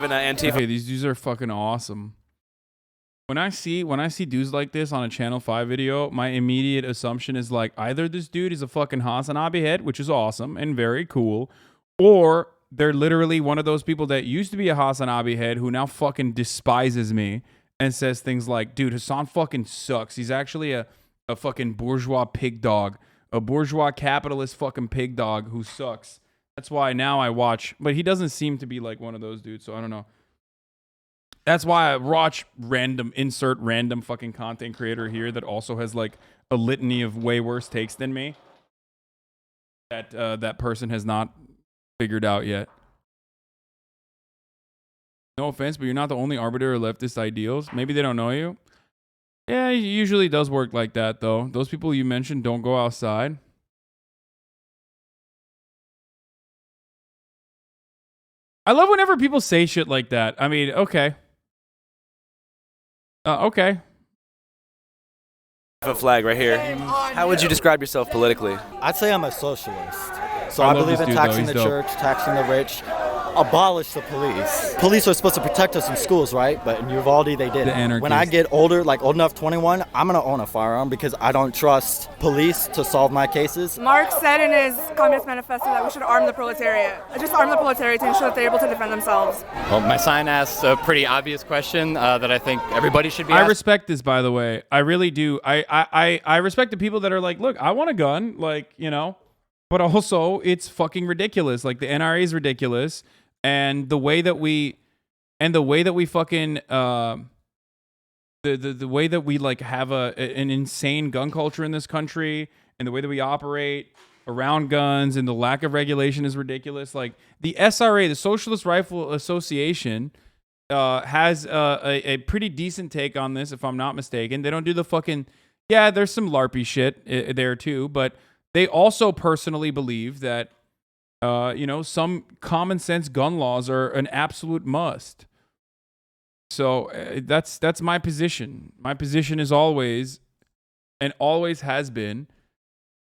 Antifa. Okay, these dudes are fucking awesome. When I see dudes like this on a Channel 5 video, my immediate assumption is like either this dude is a fucking Hasanabi head, which is awesome and very cool, or they're literally one of those people that used to be a Hasanabi head who now fucking despises me and says things like, dude, Hassan fucking sucks. He's actually a fucking bourgeois pig dog, a bourgeois capitalist fucking pig dog who sucks. That's why now I watch, but he doesn't seem to be like one of those dudes, so I don't know. That's why I watch insert random fucking content creator here that also has like a litany of way worse takes than me that that person has not figured out yet. No offense, but you're not the only arbiter of leftist ideals. Maybe they don't know you. Yeah, it usually does work like that though. Those people you mentioned don't go outside. I love whenever people say shit like that. I mean, okay. Okay. A flag right here. How would you describe yourself politically? I'd say I'm a socialist. So I believe in taxing the church, taxing the rich, abolish the police. Police are supposed to protect us in schools, right? But in Uvalde, they didn't. When I get older, like old enough, 21, I'm going to own a firearm because I don't trust police to solve my cases. Marx said in his Communist Manifesto that we should arm the proletariat. Just arm the proletariat to ensure that they're able to defend themselves. Well, my sign asks a pretty obvious question that I think everybody should be asking. I respect this, by the way. I really do. I respect the people that are like, look, I want a gun, like, you know, but also it's fucking ridiculous. Like the NRA is ridiculous. And the way that we fucking the way that we like have an insane gun culture in this country, and the way that we operate around guns and the lack of regulation is ridiculous. Like the SRA, the Socialist Rifle Association, has a pretty decent take on this, if I'm not mistaken. They don't do the fucking, yeah, there's some LARPy shit there too, but they also personally believe that you know, some common sense gun laws are an absolute must. So that's my position. My position is always, and always has been,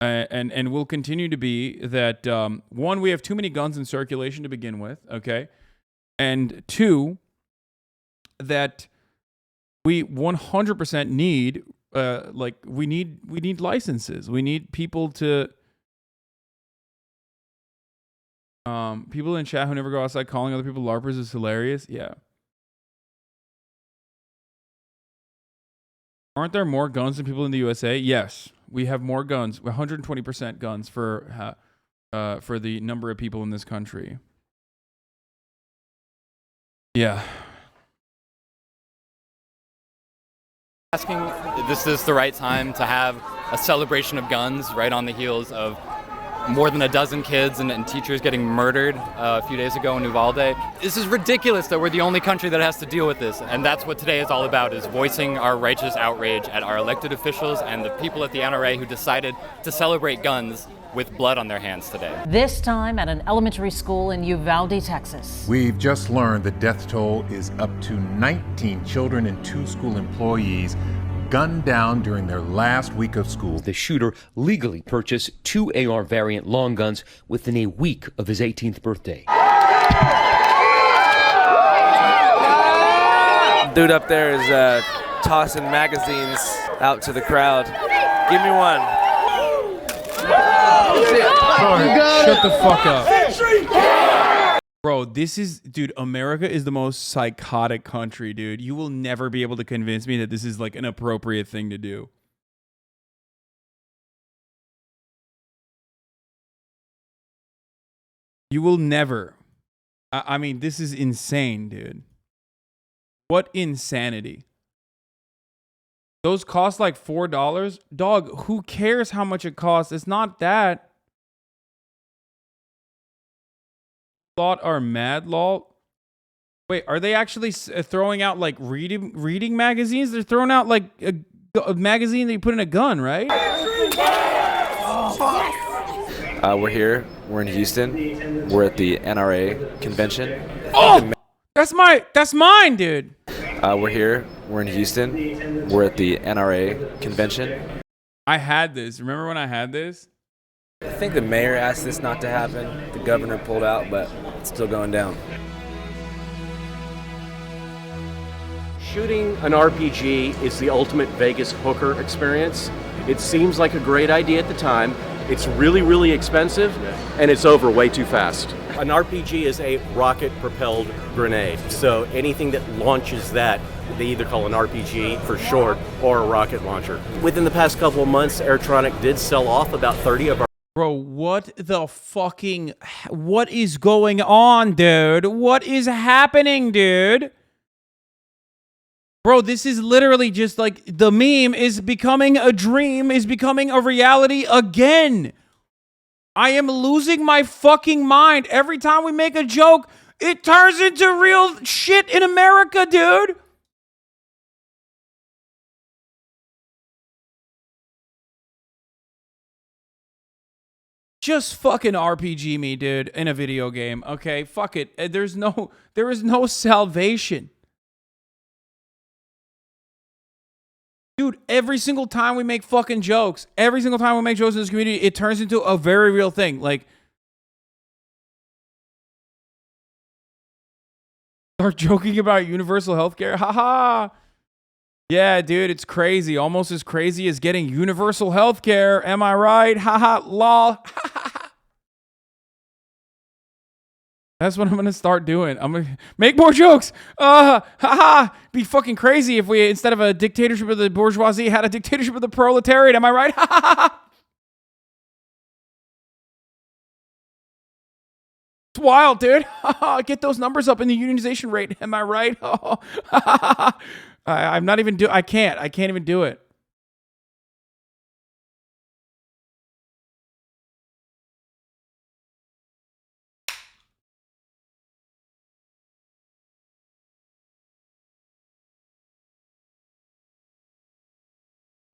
and will continue to be that one, we have too many guns in circulation to begin with, okay, and two, that we 100% need we need licenses. We need people to. People in chat who never go outside calling other people LARPers is hilarious. Yeah. Aren't there more guns than people in the USA? Yes, we have more guns. 120% guns for the number of people in this country. Yeah. Asking, this is the right time to have a celebration of guns right on the heels of more than a dozen kids and teachers getting murdered a few days ago in Uvalde. This is ridiculous that we're the only country that has to deal with this, and that's what today is all about, is voicing our righteous outrage at our elected officials and the people at the NRA who decided to celebrate guns with blood on their hands today. This time at an elementary school in Uvalde, Texas. We've just learned the death toll is up to 19 children and 2 school employees gunned down during their last week of school. The shooter legally purchased 2 AR variant long guns within a week of his 18th birthday. Dude up there is tossing magazines out to the crowd. Give me one. Shut the fuck up. Bro, dude, America is the most psychotic country, dude. You will never be able to convince me that this is like an appropriate thing to do. You will never. I mean, this is insane, dude. What insanity. Those cost like $4. Dog, who cares how much it costs? It's not that. Thought are mad, lol. Wait, are they actually throwing out like reading magazines? They're throwing out like a magazine that you put in a gun, right? We're here. We're in Houston. We're at the NRA convention. Oh, that's mine, dude. We're here. We're in Houston. We're at the NRA convention. I had this. Remember when I had this? I think the mayor asked this not to happen. The governor pulled out, but it's still going down. Shooting an RPG is the ultimate Vegas hooker experience. It seems like a great idea at the time. It's really, really expensive, and it's over way too fast. An RPG is a rocket-propelled grenade. So anything that launches that, they either call an RPG for short or a rocket launcher. Within the past couple of months, Airtronic did sell off about 30 of our... Bro, what is going on, dude? What is happening, dude? Bro, this is literally just like the meme is becoming a dream, is becoming a reality again. I am losing my fucking mind. Every time we make a joke, it turns into real shit in America, dude. Just fucking RPG me, dude, in a video game, okay? Fuck it. There is no salvation. Dude, every single time we make fucking jokes, every single time we make jokes in this community, it turns into a very real thing. Like, start joking about universal healthcare. Haha. Yeah, dude, it's crazy. Almost as crazy as getting universal healthcare. Am I right? Haha. Lol. That's what I'm going to start doing. I'm going to make more jokes. Be fucking crazy if we, instead of a dictatorship of the bourgeoisie, had a dictatorship of the proletariat. Am I right? It's wild, dude. Get those numbers up in the unionization rate. Am I right? I'm not even I can't even do it.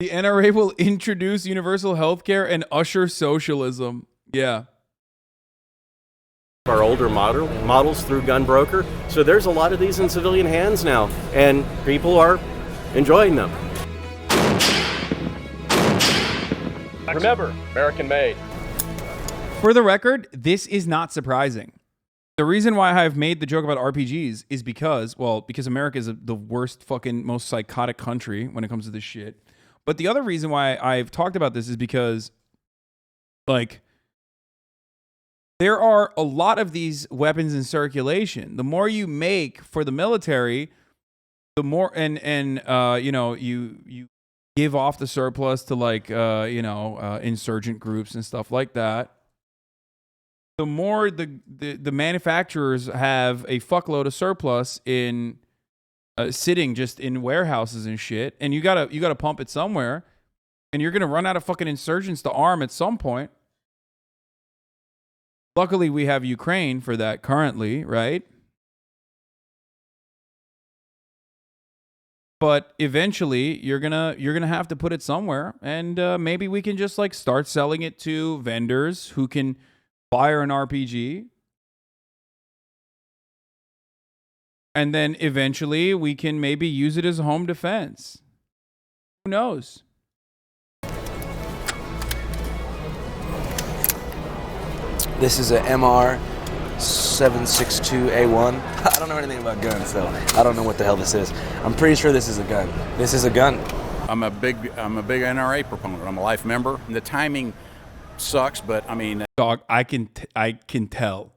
The NRA will introduce universal healthcare and usher socialism. Yeah. Our older models through Gun Broker. So there's a lot of these in civilian hands now, and people are enjoying them. Remember, American made. For the record, this is not surprising. The reason why I've made the joke about RPGs is because America is the worst fucking most psychotic country when it comes to this shit. But the other reason why I've talked about this is because, like, there are a lot of these weapons in circulation. The more you make for the military, the more, you give off the surplus to, like, insurgent groups and stuff like that. The more the manufacturers have a fuckload of surplus in sitting just in warehouses and shit, and you gotta pump it somewhere, and you're gonna run out of fucking insurgents to arm at some point. Luckily, we have Ukraine for that currently, right? But eventually, you're gonna have to put it somewhere, and maybe we can just like start selling it to vendors who can fire an RPG. And then eventually we can maybe use it as home defense. Who knows? This is a MR 762A1. I don't know anything about guns, so I don't know what the hell this is. I'm pretty sure this is a gun. This is a gun. I'm a big NRA proponent. I'm a life member. The timing sucks, but I mean, dog, I can tell.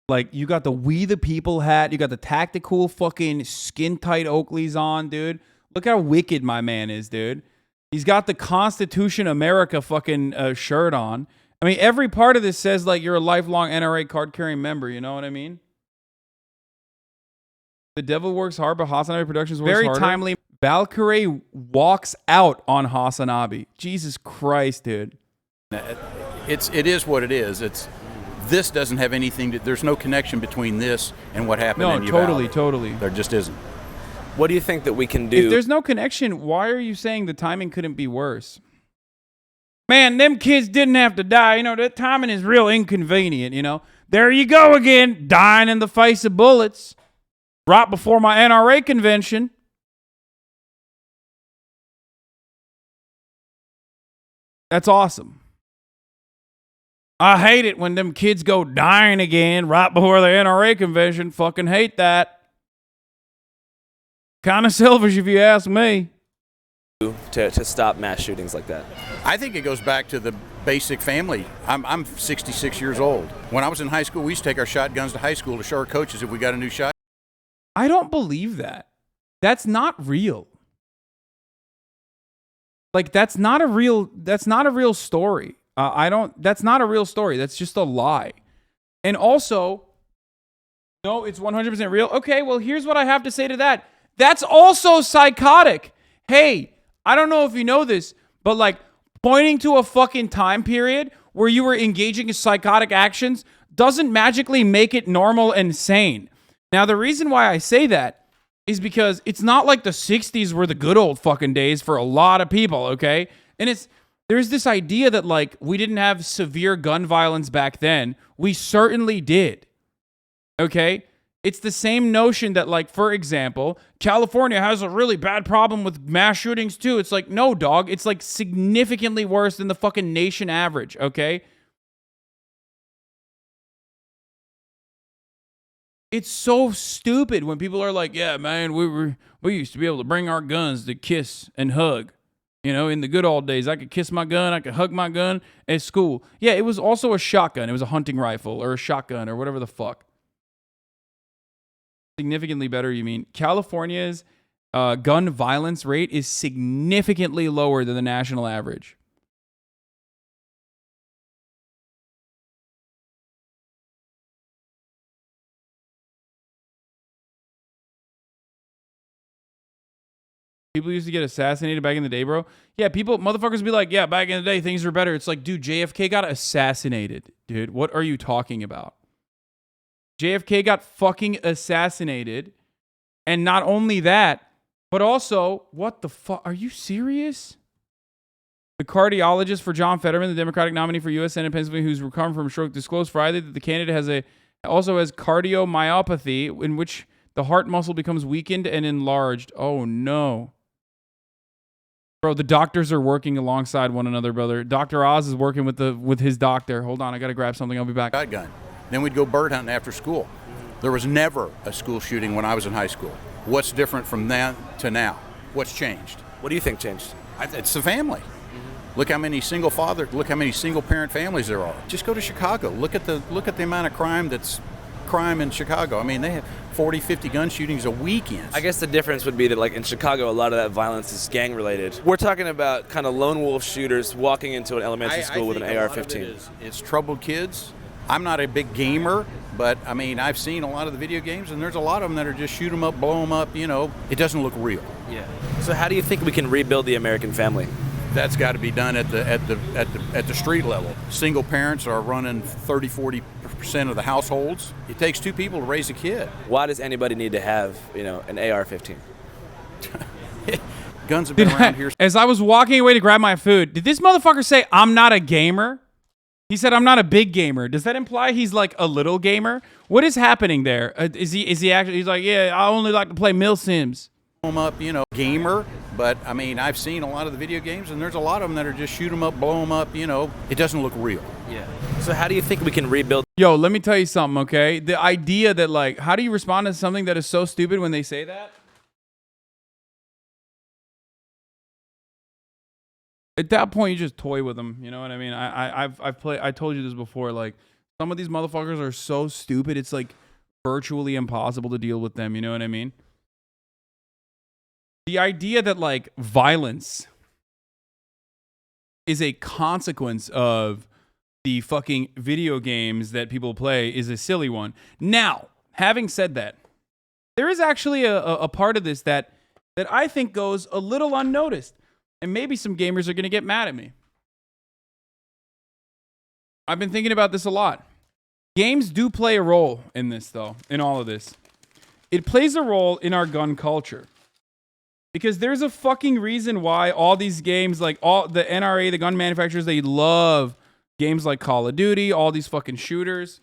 Like, you got the We the People hat. You got the tactical fucking skin-tight Oakleys on, dude. Look how wicked my man is, dude. He's got the Constitution America fucking shirt on. I mean, every part of this says, like, you're a lifelong NRA card-carrying member. You know what I mean? The devil works hard, but Hasanabe Productions works harder. Very timely. Valkyrie walks out on Hasanabe. Jesus Christ, dude. It is what it is. This doesn't have anything to, there's no connection between this and what happened in Uvalde. Totally. There just isn't. What do you think that we can do? If there's no connection, why are you saying the timing couldn't be worse? Man, them kids didn't have to die. You know, that timing is real inconvenient, you know. There you go again, dying in the face of bullets right before my NRA convention. That's awesome. I hate it when them kids go dying again right before the NRA convention. Fucking hate that. Kind of selfish if you ask me. To stop mass shootings like that? I think it goes back to the basic family. I'm 66 years old. When I was in high school, we used to take our shotguns to high school to show our coaches if we got a new shot. I don't believe that. That's not real. Like, that's not a real story. That's not a real story. That's just a lie. And also, no, it's 100% real. Okay, well, here's what I have to say to that. That's also psychotic. Hey, I don't know if you know this, but like pointing to a fucking time period where you were engaging in psychotic actions doesn't magically make it normal and sane. Now, the reason why I say that is because it's not like the 60s were the good old fucking days for a lot of people, okay? And there's this idea that like we didn't have severe gun violence back then. We certainly did. Okay? It's the same notion that, like, for example, California has a really bad problem with mass shootings too. It's like, no, dog. It's like significantly worse than the fucking nation average, okay? It's so stupid when people are like, yeah, man, we used to be able to bring our guns to kiss and hug. You know, in the good old days, I could kiss my gun, I could hug my gun at school. Yeah, it was also a shotgun. It was a hunting rifle or a shotgun or whatever the fuck. Significantly better, you mean? California's gun violence rate is significantly lower than the national average. People used to get assassinated back in the day, bro. Yeah, motherfuckers would be like, yeah, back in the day, things were better. It's like, dude, JFK got assassinated, dude. What are you talking about? JFK got fucking assassinated. And not only that, but also, what the fuck? Are you serious? The cardiologist for John Fetterman, the Democratic nominee for U.S. Senate Pennsylvania, who's recovering from a stroke, disclosed Friday that the candidate also has cardiomyopathy, in which the heart muscle becomes weakened and enlarged. Oh, no. Bro, the doctors are working alongside one another, brother. Dr. Oz is working with his doctor. Hold on, I got to grab something. I'll be back. Shotgun. Then we'd go bird hunting after school. There was never a school shooting when I was in high school. What's different from then to now? What's changed? What do you think changed? It's the family. Look how many single parent families there are. Just go to Chicago. Look at the amount of crime in Chicago. I mean, they have 40, 50 gun shootings a weekend. I guess the difference would be that, like, in Chicago, a lot of that violence is gang-related. We're talking about kind of lone wolf shooters walking into an elementary school with an AR-15. It's troubled kids. I'm not a big gamer, but, I mean, I've seen a lot of the video games, and there's a lot of them that are just shoot them up, blow them up, you know. It doesn't look real. Yeah. So how do you think we can rebuild the American family? That's got to be done at the street level. Single parents are running 30, 40% of the households. It takes two people to raise a kid. Why does anybody need to have, an AR-15? Guns have been around here. As I was walking away to grab my food, did this motherfucker say, I'm not a gamer? He said, I'm not a big gamer. Does that imply he's like a little gamer? What is happening there? Is he actually, he's like, yeah, I only like to play Mill Sims. Up, gamer, but I mean, I've seen a lot of the video games, and there's a lot of them that are just shoot them up, blow them up, it doesn't look real. Yeah. So how do you think we can rebuild? Yo, let me tell you something, okay? The idea that, like, how do you respond to something that is so stupid when they say that? At that point, you just toy with them. You know what I mean? I told you this before. Like, some of these motherfuckers are so stupid, it's like virtually impossible to deal with them. You know what I mean? The idea that, like, violence is a consequence of the fucking video games that people play is a silly one. Now, having said that, there is actually a part of this that I think goes a little unnoticed. And maybe some gamers are going to get mad at me. I've been thinking about this a lot. Games do play a role in this, though, in all of this. It plays a role in our gun culture. Because there's a fucking reason why all these games, like all the NRA, the gun manufacturers, they love games like Call of Duty, all these fucking shooters.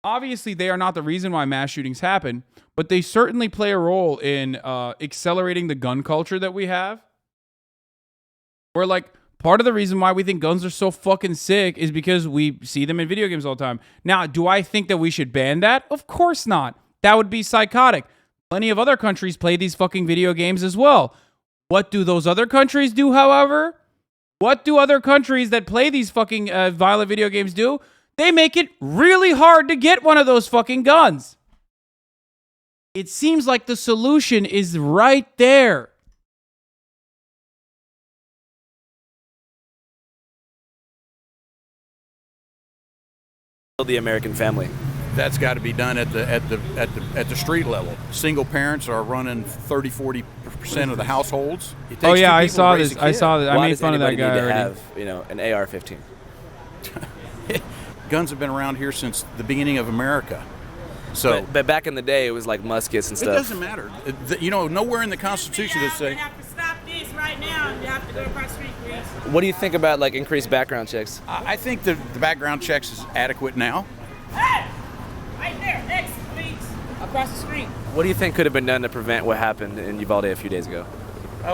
Obviously, they are not the reason why mass shootings happen, but they certainly play a role in accelerating the gun culture that we have. Or, like, part of the reason why we think guns are so fucking sick is because we see them in video games all the time. Now, do I think that we should ban that? Of course not. That would be psychotic. Plenty of other countries play these fucking video games as well. What do those other countries do, however? What do other countries that play these fucking violent video games do? They make it really hard to get one of those fucking guns. It seems like the solution is right there. The American family. That's got to be done at the street level. Single parents are running 30-40% of the households. Oh yeah, I saw this. I saw that. Why I made fun of that guy need to already. have, an AR-15? Guns have been around here since the beginning of America. So, but back in the day, it was like muskets and stuff. It doesn't matter. Nowhere in the Constitution does say. We have to stop this right now, and you have to go across the street, please. What do you think about like increased background checks? I think the background checks is adequate now. Hey, right there, next, please, across the street. What do you think could have been done to prevent what happened in Uvalde a few days ago?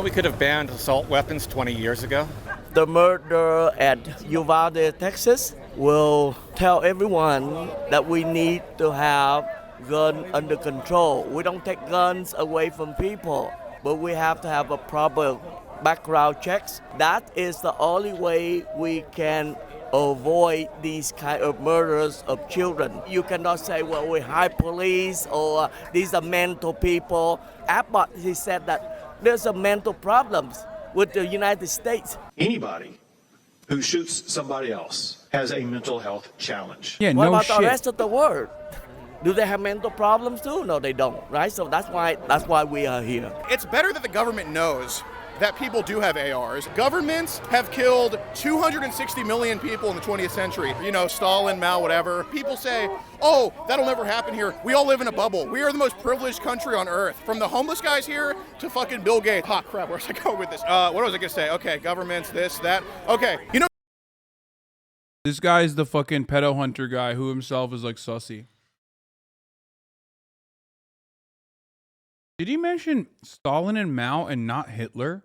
We could have banned assault weapons 20 years ago. The murder at Uvalde, Texas will tell everyone that we need to have gun under control. We don't take guns away from people, but we have to have a proper background checks. That is the only way we can avoid these kind of murders of children. You cannot say, well, we hire police or these are mental people. Abbott, he said that there's a mental problems with the United States. Anybody who shoots somebody else has a mental health challenge. Yeah, what about the rest of the world? Do they have mental problems too? No, they don't, right? So that's why we are here. It's better that the government knows that people do have ARs. Governments have killed 260 million people in the 20th century. Stalin, Mao, whatever. People say, oh, that'll never happen here. We all live in a bubble. We are the most privileged country on earth. From the homeless guys here to fucking Bill Gates. Ha, crap, where's I going with this? What was I gonna say? Okay, governments, this, that. Okay, This guy is the fucking pedo hunter guy who himself is like sussy. Did he mention Stalin and Mao and not Hitler?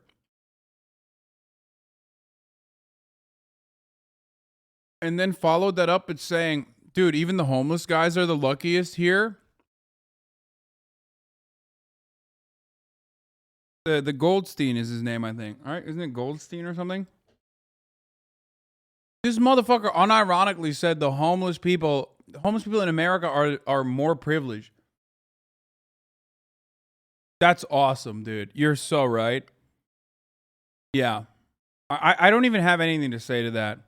And then followed that up with saying, dude, even the homeless guys are the luckiest here. The Goldstein is his name, I think. All right, isn't it Goldstein or something? This motherfucker unironically said the homeless people in America are more privileged. That's awesome, dude. You're so right. Yeah. I don't even have anything to say to that.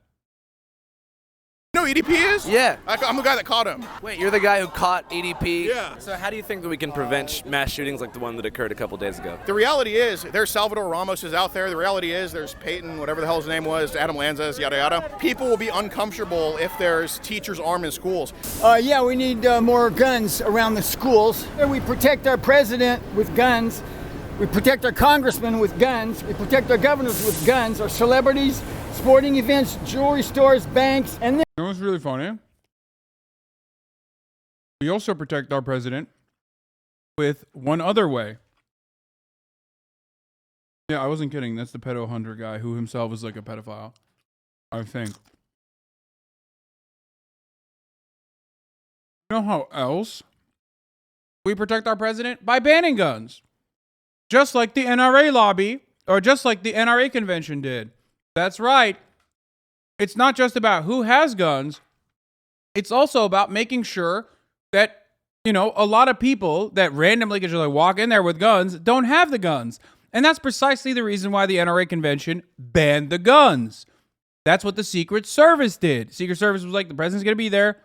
You know who EDP is? Yeah. I'm the guy that caught him. Wait, you're the guy who caught EDP? Yeah. So how do you think that we can prevent mass shootings like the one that occurred a couple days ago? The reality is, there's Salvador Ramos is out there. The reality is, there's Peyton, whatever the hell his name was, Adam Lanza, yada yada. People will be uncomfortable if there's teachers armed in schools. Yeah, we need more guns around the schools. We protect our president with guns. We protect our congressmen with guns. We protect our governors with guns. Our celebrities, sporting events, jewelry stores, banks, and then. You know what's really funny? We also protect our president with one other way. Yeah, I wasn't kidding. That's the pedo hunter guy who himself is like a pedophile, I think. You know how else we protect our president? By banning guns. Just like the NRA lobby, or just like the NRA convention did. That's right. It's not just about who has guns. It's also about making sure that, a lot of people that randomly can just like walk in there with guns don't have the guns. And that's precisely the reason why the NRA convention banned the guns. That's what the Secret Service did. Secret Service was like, the president's going to be there.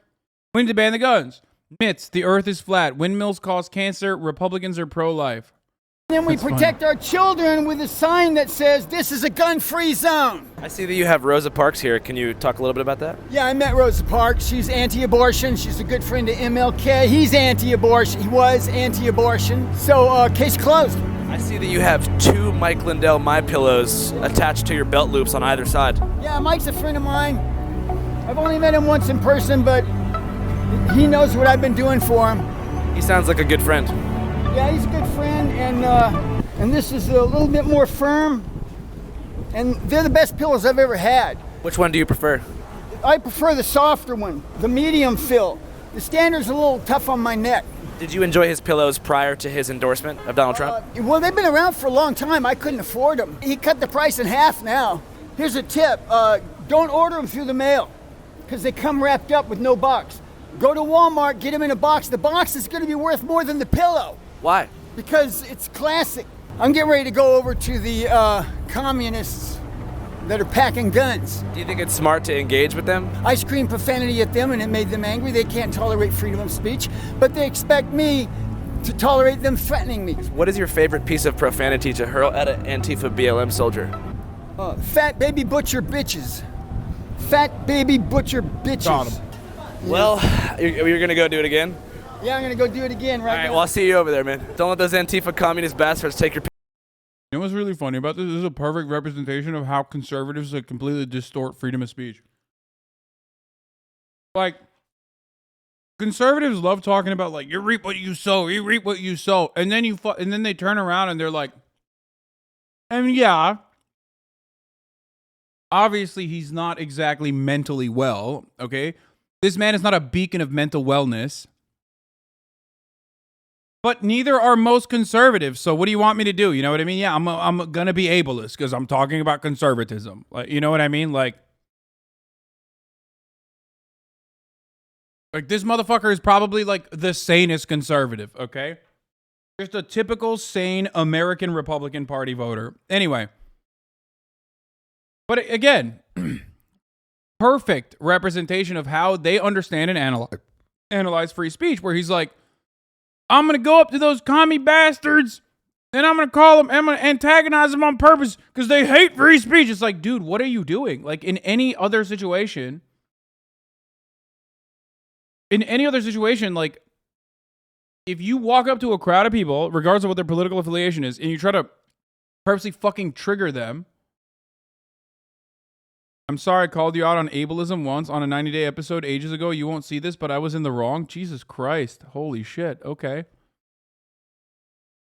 We need to ban the guns. Myths, the earth is flat. Windmills cause cancer. Republicans are pro-life. Then we protect our children with a sign that says, this is a gun-free zone. I see that you have Rosa Parks here. Can you talk a little bit about that? Yeah, I met Rosa Parks. She's anti-abortion. She's a good friend of MLK. He's anti-abortion. He was anti-abortion. So, case closed. I see that you have 2 Mike Lindell MyPillows attached to your belt loops on either side. Yeah, Mike's a friend of mine. I've only met him once in person, but he knows what I've been doing for him. He sounds like a good friend. Yeah, he's a good friend, and this is a little bit more firm, and they're the best pillows I've ever had. Which one do you prefer? I prefer the softer one, the medium fill. The standard's a little tough on my neck. Did you enjoy his pillows prior to his endorsement of Donald Trump? Well, they've been around for a long time. I couldn't afford them. He cut the price in half now. Here's a tip. Don't order them through the mail because they come wrapped up with no box. Go to Walmart, get them in a box. The box is going to be worth more than the pillow. Why? Because it's classic. I'm getting ready to go over to the communists that are packing guns. Do you think it's smart to engage with them? I screamed profanity at them and it made them angry. They can't tolerate freedom of speech, but they expect me to tolerate them threatening me. What is your favorite piece of profanity to hurl at an Antifa BLM soldier? Fat baby butcher bitches. Fat baby butcher bitches. Got 'em. Well, you're gonna go do it again? Yeah, I'm gonna go do it again right All right, now. well, I'll see you over there, man. Don't let those Antifa communist bastards take your... You know what's really funny about this? This is a perfect representation of how conservatives like completely distort freedom of speech. Like, conservatives love talking about like you reap what you sow, you reap what you sow, and then and then they turn around and they're like, and yeah, obviously he's not exactly mentally well. Okay, this man is not a beacon of mental wellness. But neither are most conservatives. So what do you want me to do? You know what I mean? Yeah, I'm gonna be ableist because I'm talking about conservatism. Like, you know what I mean? Like this motherfucker is probably like the sanest conservative. Okay, just a typical sane American Republican Party voter. Anyway, but again, perfect representation of how they understand and analyze free speech. Where he's like, I'm going to go up to those commie bastards and I'm going to call them, I'm going to antagonize them on purpose because they hate free speech. It's like, dude, what are you doing? Like in any other situation, like if you walk up to a crowd of people, regardless of what their political affiliation is, and you try to purposely fucking trigger them. I'm sorry I called you out on ableism once on a 90-day episode ages ago. You won't see this, but I was in the wrong. Jesus Christ. Holy shit. Okay.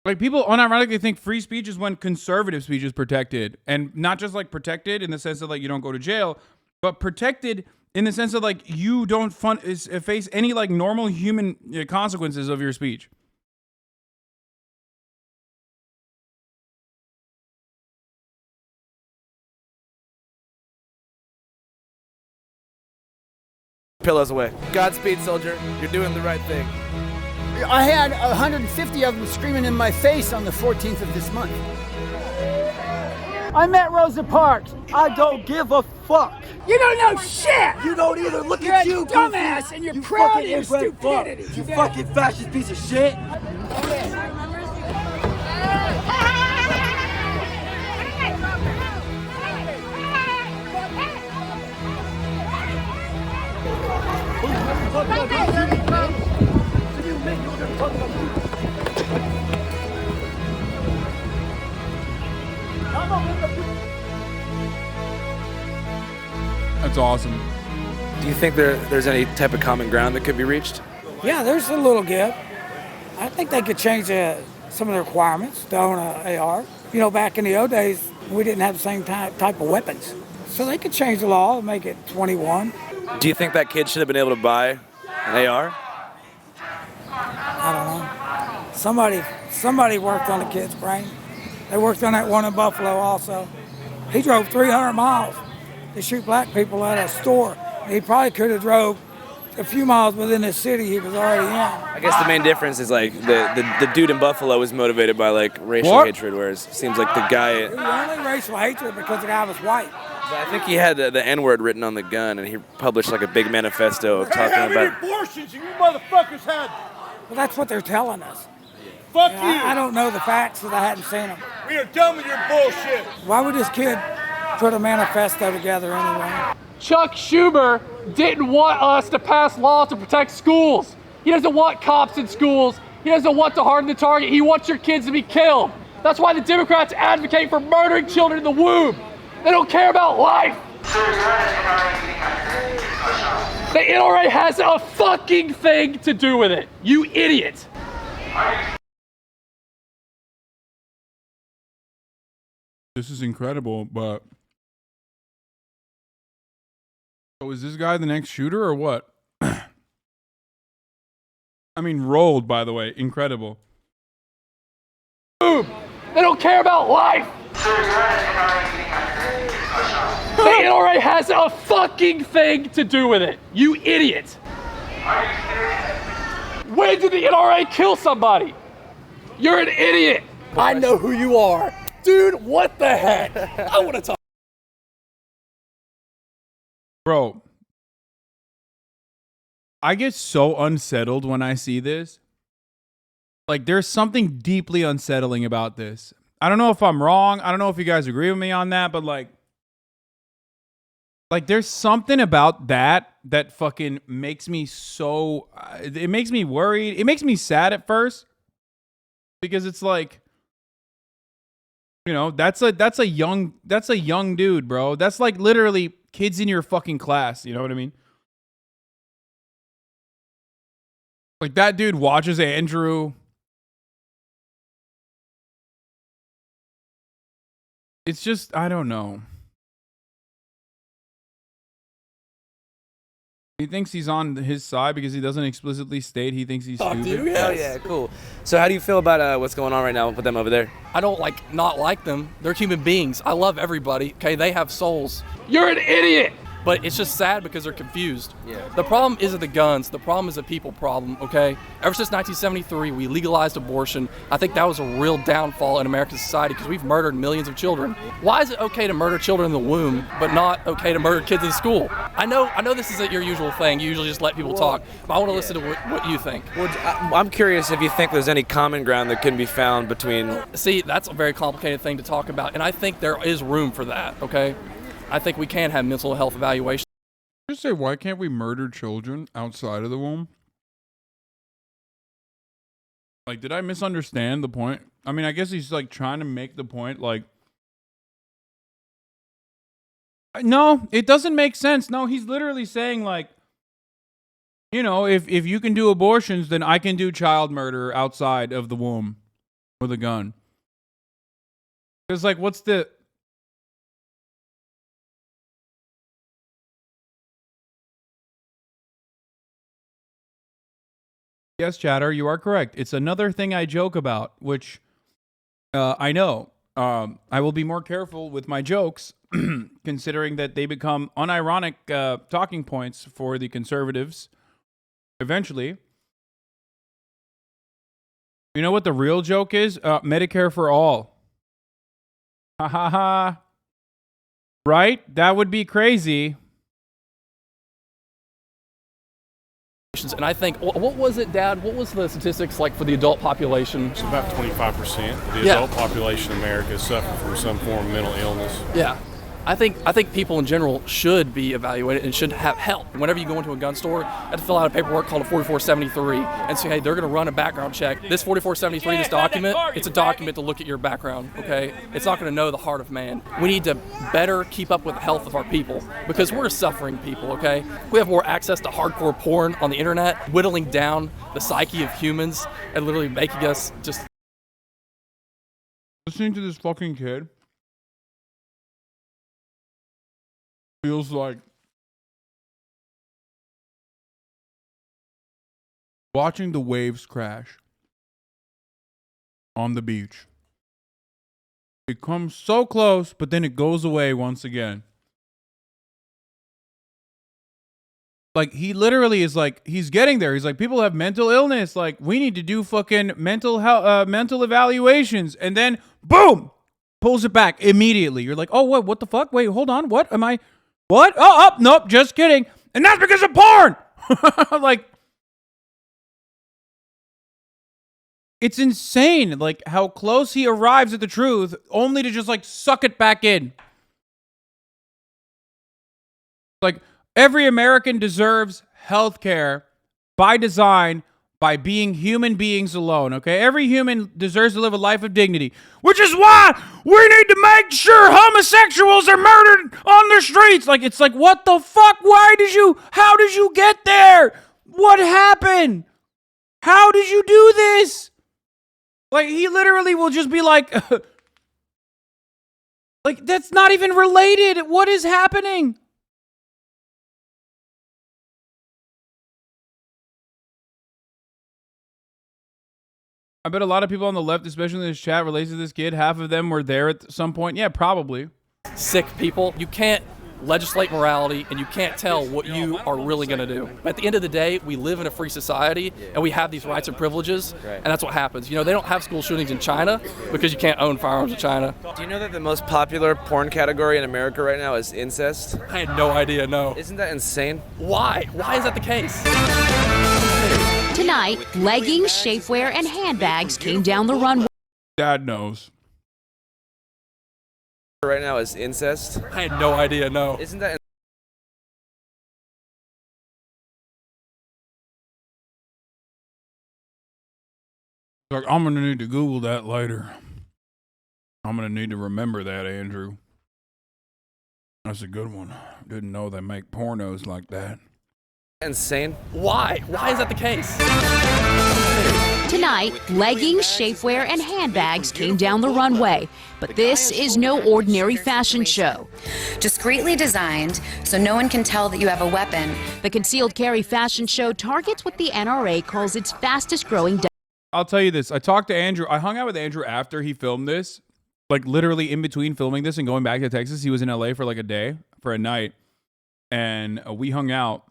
Like, people unironically think free speech is when conservative speech is protected. And not just, like, protected in the sense that, like, you don't go to jail, but protected in the sense that, like, you don't face any, like, normal human consequences of your speech. Pillows away. Godspeed, soldier. You're doing the right thing. I had 150 of them screaming in my face on the 14th of this month. I'm at Rosa Parks. I don't give a fuck. You don't know shit! You don't either. Look You're at a you, dumbass, goofy. and you're You proud fucking of your inbred fuck. stupidity. You fucking fascist piece of shit. That's awesome. Do you think there's any type of common ground that could be reached? Yeah, there's a little gap. I think they could change some of the requirements to own an AR. You know, back in the old days, we didn't have the same type of weapons. So they could change the law and make it 21. Do you think that kid should have been able to buy an AR? I don't know. Somebody worked on the kid's brain. They worked on that one in Buffalo also. He drove 300 miles to shoot black people at a store. He probably could have drove a few miles within the city he was already in. I guess the main difference is like the dude in Buffalo was motivated by like racial hatred, whereas it seems like the guy. It was only racial hatred because the guy was white. I think he had the N-word written on the gun, and he published like a big manifesto of talking about. Abortions and you motherfuckers had. Well, that's what they're telling us. Fuck you. you. I don't know the facts because I hadn't seen them. We are done with your bullshit. Why would this kid put a manifesto together anyway? Chuck Schumer didn't want us to pass laws to protect schools. He doesn't want cops in schools. He doesn't want to harden the target. He wants your kids to be killed. That's why the Democrats advocate for murdering children in the womb. They don't care about life. The NRA has a fucking thing to do with it. You idiot. This is incredible, but so is this guy the next shooter or what? I I mean, rolled, by the way. Incredible. Boom. They don't care about life. The NRA has a fucking thing to do with it. You idiot. When did the NRA kill somebody? You're an idiot. I know who you are. Dude, what the heck? I want to talk. Bro, I get so unsettled when I see this. Like, there's something deeply unsettling about this. I don't know if I'm wrong. I don't know if you guys agree with me on that, but like there's something about that fucking makes me so, it makes me worried. It makes me sad at first because it's like, you know, that's a young dude, bro. That's like literally kids in your fucking class. You know what I mean? Like, that dude watches Andrew. It's just, I don't know. He thinks he's on his side because he doesn't explicitly state he thinks he's stupid. Dude, hell yeah, cool. So how do you feel about what's going on right now with them over there? I don't not like them. They're human beings. I love everybody. Okay, they have souls. You're an idiot. But it's just sad because they're confused. Yeah. The problem isn't the guns. The problem is a people problem, okay? Ever since 1973, we legalized abortion. I think that was a real downfall in American society because we've murdered millions of children. Why is it okay to murder children in the womb, but not okay to murder kids in school? I know this isn't your usual thing. You usually just let people talk, but I want to listen to what you think. Well, I'm curious if you think there's any common ground that can be found between... See, that's a very complicated thing to talk about, and I think there is room for that, okay? I think we can have mental health evaluation. Just say, why can't we murder children outside of the womb? Like, did I misunderstand the point? I mean, I guess he's like trying to make the point, like, no, it doesn't make sense. No, he's literally saying, like, you know, if you can do abortions, then I can do child murder outside of the womb with a gun. It's like, what's the... Yes, chatter, you are correct. It's another thing I joke about, which I know. I will be more careful with my jokes, considering that they become unironic talking points for the conservatives eventually. You know what the real joke is? Medicare for all. Ha ha ha. Right? That would be crazy. And I think, what was it, Dad? What was the statistics like for the adult population? It's about 25% of the adult population in America suffer from some form of mental illness. Yeah. I think people in general should be evaluated and should have help. Whenever you go into a gun store, you have to fill out a paperwork called a 4473 and say, hey, they're going to run a background check. This 4473, this document, it's a document to look at your background, okay? It's not going to know the heart of man. We need to better keep up with the health of our people because we're suffering people, okay? We have more access to hardcore porn on the internet, whittling down the psyche of humans and literally making us just... Listening to this fucking kid feels like watching the waves crash on the beach. It comes so close, but then it goes away once again. Like, he literally is like, he's getting there. He's like, people have mental illness. Like, we need to do fucking mental health, mental evaluations. And then, boom, pulls it back immediately. You're like, oh, what the fuck? Wait, hold on. What am I? What? Oh, nope, just kidding. And that's because of porn. Like, it's insane, like, how close he arrives at the truth, only to just, like, suck it back in. Like, every American deserves health care by design, by being human beings alone, okay? Every human deserves to live a life of dignity, which is why we need to make sure homosexuals are murdered on the streets. Like, it's like, what the fuck? How did you get there? What happened? How did you do this? Like, he literally will just be like, like, that's not even related. What is happening? I bet a lot of people on the left, especially in this chat, relates to this kid. Half of them were there at some point. Yeah, probably. Sick people. You can't legislate morality, and you can't tell what you are really going to do. But at the end of the day, we live in a free society, and we have these rights and privileges, and that's what happens. You know, they don't have school shootings in China because you can't own firearms in China. Do you know that the most popular porn category in America right now is incest? I had no idea, no. Isn't that insane? Why? Why is that the case? Tonight, leggings, shapewear, and handbags came down the runway. Dad knows. Right now is incest? I had no idea, no. Isn't that Like, I'm going to need to Google that later. I'm going to need to remember that, Andrew. That's a good one. Didn't know they make pornos like that. Insane. Why? Why is that the case? Tonight, leggings, shapewear, and handbags came down the runway. But this is no ordinary fashion show. Discreetly designed so no one can tell that you have a weapon. The concealed carry fashion show targets what the NRA calls its fastest growing. I'll tell you this. I talked to Andrew. I hung out with Andrew after he filmed this. Like literally in between filming this and going back to Texas. He was in LA for like a day, for a night. And we hung out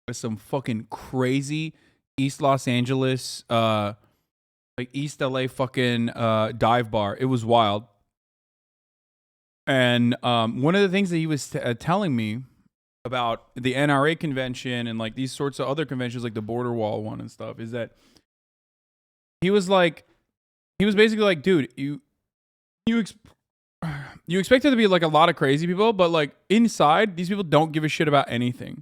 with some fucking crazy East Los Angeles, like East LA fucking dive bar. It was wild. And one of the things that he was telling me about the NRA convention and like these sorts of other conventions, like the Border Wall one and stuff, is that he was basically like, dude, you expect there to be like a lot of crazy people, but like inside, these people don't give a shit about anything.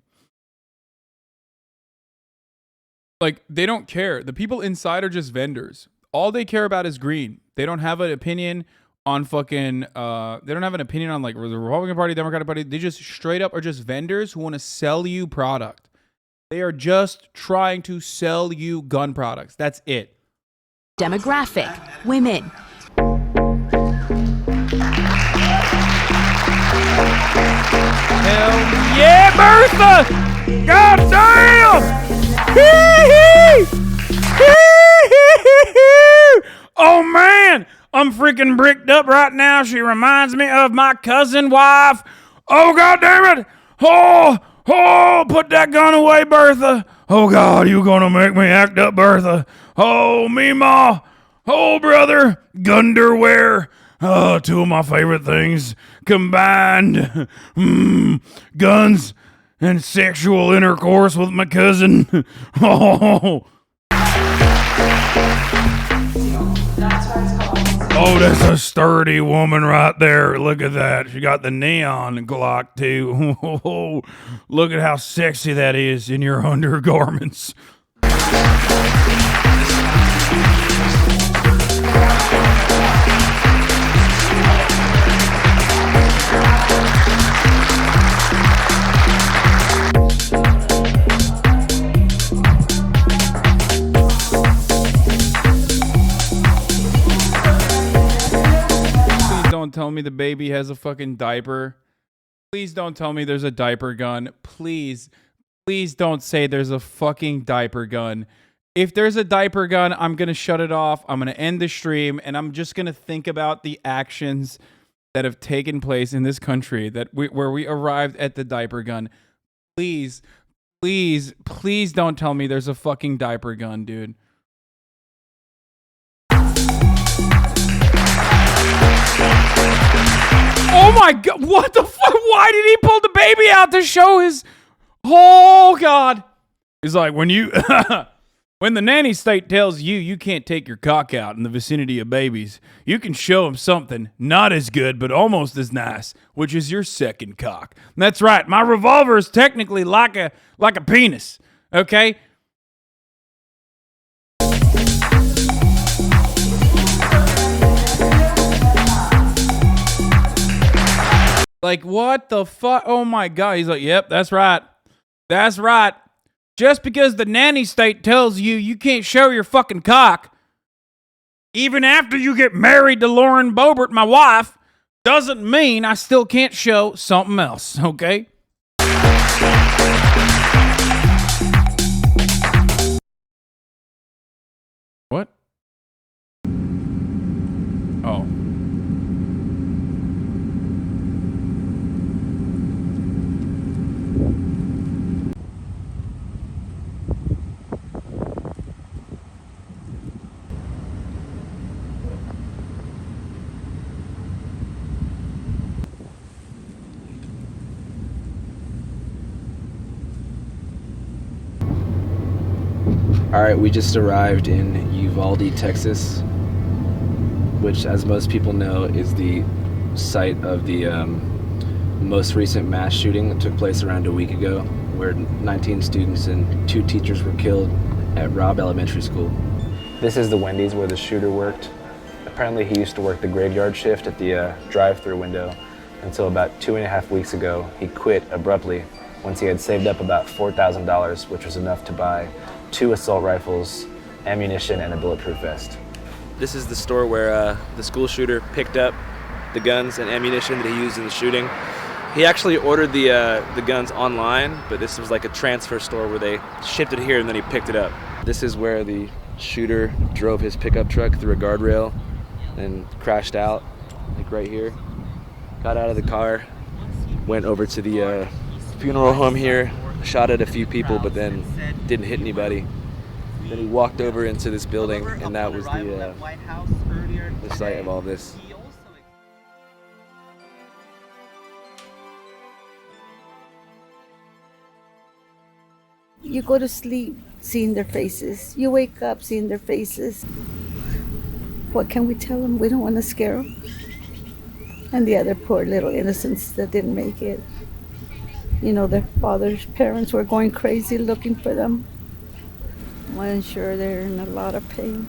Like, they don't care. The people inside are just vendors. All they care about is green. They don't have an opinion on fucking, they don't have an opinion on like the Republican Party, Democratic Party. They just straight up are just vendors who want to sell you product. They are just trying to sell you gun products. That's it. Demographic, women. Hell yeah, Bertha! God damn! Oh man, I'm freaking bricked up right now. She reminds me of my cousin wife. Oh god damn it! Oh, put that gun away, Bertha. Oh god, you gonna make me act up, Bertha. Oh, Meemaw. Oh brother, gunderwear. Oh, two of my favorite things combined. Guns and sexual intercourse with my cousin. Oh. Oh, that's a sturdy woman right there. Look at that. She got the neon Glock too. Oh, look at how sexy that is in your undergarments. Don't tell me the baby has a fucking diaper. Please don't tell me there's a diaper gun. Please don't say there's a fucking diaper gun. If there's a diaper gun, I'm going to shut it off. I'm going to end the stream, and I'm just going to think about the actions that have taken place in this country where we arrived at the diaper gun. Please don't tell me there's a fucking diaper gun, dude. Oh my god, what the fuck? Why did he pull the baby out to show his... Oh god. He's like, when the nanny state tells you you can't take your cock out in the vicinity of babies, you can show them something not as good but almost as nice, which is your second cock. And that's right, my revolver is technically like a penis, okay? Like, what the fuck? Oh my god. He's like, yep, that's right. That's right. Just because the nanny state tells you you can't show your fucking cock, even after you get married to Lauren Boebert, my wife, doesn't mean I still can't show something else, okay? What? Oh. All right, we just arrived in Uvalde, Texas, which, as most people know, is the site of the most recent mass shooting that took place around a week ago, where 19 students and 2 teachers were killed at Robb Elementary School. This is the Wendy's where the shooter worked. Apparently he used to work the graveyard shift at the drive-through window until about 2.5 weeks ago. He quit abruptly once he had saved up about $4,000, which was enough to buy 2 assault rifles, ammunition, and a bulletproof vest. This is the store where the school shooter picked up the guns and ammunition that he used in the shooting. He actually ordered the guns online, but this was like a transfer store where they shipped it here and then he picked it up. This is where the shooter drove his pickup truck through a guardrail and crashed out, like right here. Got out of the car, went over to the funeral home here, shot at a few people, but then didn't hit anybody. Then he walked over into this building, and that was the site of all this. You go to sleep seeing their faces. You wake up seeing their faces. What can we tell them? We don't want to scare them. And the other poor little innocents that didn't make it. You know, their parents were going crazy looking for them. I'm sure they're in a lot of pain.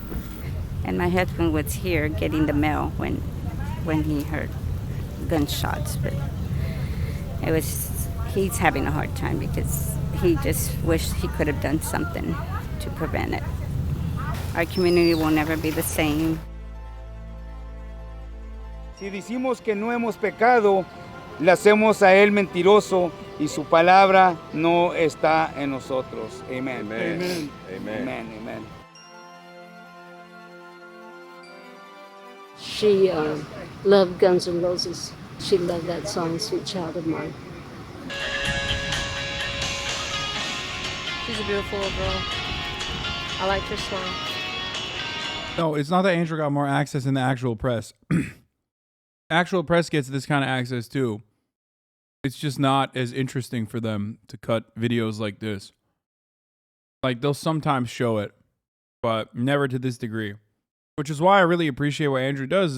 And my husband was here getting the mail when he heard gunshots, but he's having a hard time because he just wished he could have done something to prevent it. Our community will never be the same. Si decimos que no hemos pecado, le hacemos a él mentiroso y su palabra no está en nosotros. Amen. Amen. Amen. Amen. Amen. Amen. She loved Guns N' Roses. She loved that song, Sweet Child of Mine. She's a beautiful little girl. I like her song. No, it's not that Andrew got more access in the actual press. Actual press gets this kind of access too. It's just not as interesting for them to cut videos like this. Like, they'll sometimes show it, but never to this degree. Which is why I really appreciate what Andrew does.